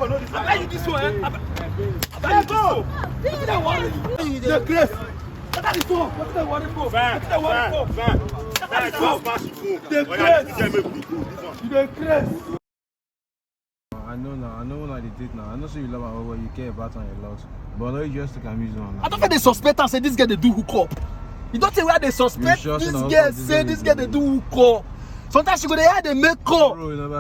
I buy you this one. I buy you go. What's that worry? The grace. What are the phone? What's that worry for? What's that worry for? The grace. The grace. I know now. I know when I did now. I know so you love her, you care about her a lot. But no, you just take amusement on. I don't think they suspect and say this girl they do hookup. You don't think where they suspect this girl say this girl they do hookup. Sometimes she go there they make call.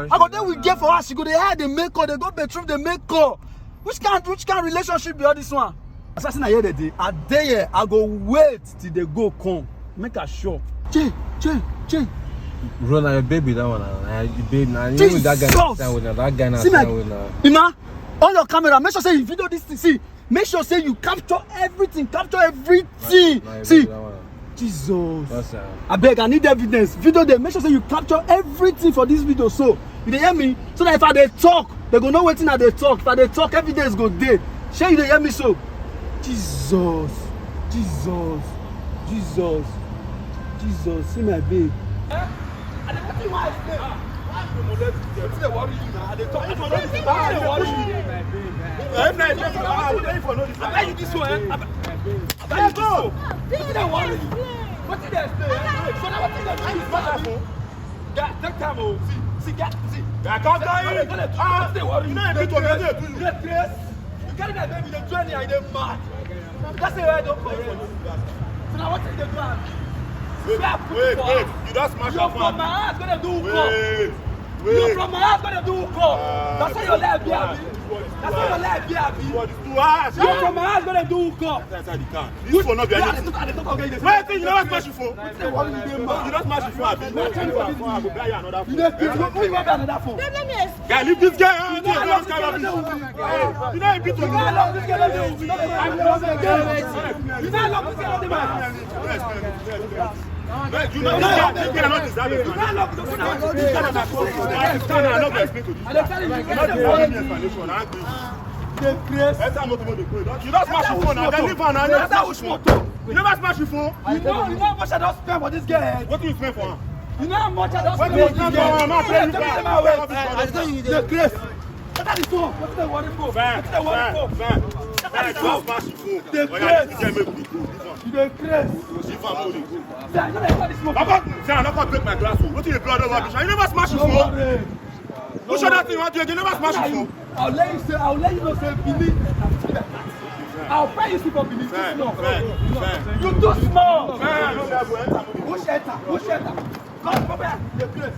I go there we get for her. She go there they make call. They go bedroom they make call. Which kind relationship be all this one? Assassin I hear the day. I there I go wait till they go come. Make her sure. Che. Bro, now your baby that one. Babe, now you know that guy stand with now. That guy now stand with now. Ima, on your camera, make sure say you video this thing. See, make sure say you capture everything. See, Jesus. I beg, I need evidence. Video there. Make sure say you capture everything for this video. So, you dey hear me? So that if I dey talk, they go know wetin I dey talk. If I dey talk, evidence go dey. Shey you dey hear me so? Jesus. See my babe. I dey watch you my explain. Wetin dey worry you now? I dey talk. I dey worry you. I buy you this one. I buy you go. Wetin dey worry you? Wetin dey explain? So now wetin dey do is matter. Yeah, take time o. See. I can't tell you. Wetin dey worry you? You know you get grace. You carry that baby, dey join here, you dey mad. That's the way I don't correct. So now wetin dey do am? Wait, you don't smash your phone. You're from my house gonna do hookup. You're from my house gonna do hookup. That's why your leg be happy. That's why your leg be happy. You're from my house gonna do hookup. That's how you can. This will not be anything. Wait, you never smash your phone. You don't smash your phone. You don't buy another phone. You buy another phone. Guy, leave this guy out. You know beat You can't lock this girl. You can't lock this girl. You know this guy not deserve it. You can't lock this guy. This guy not going to explain to this guy. You not the only explanation. I agree. You don't smash your phone now. Then leave her now. You never smash your phone. You know how much I don't spend for this girl. What do you spend for her? You know how much I don't spend for this girl. The grace. What are the phone? What's the worry for? What's the worry for? The grace. The grace. Papa, say I'm not going to break my glass. What do you blood over? You never smash your phone. Who should that thing want to do? You never smash your phone. I'll let you know, say, believe. I'll pay you for believe. You too small. Who shelter? Come, Papa. The grace.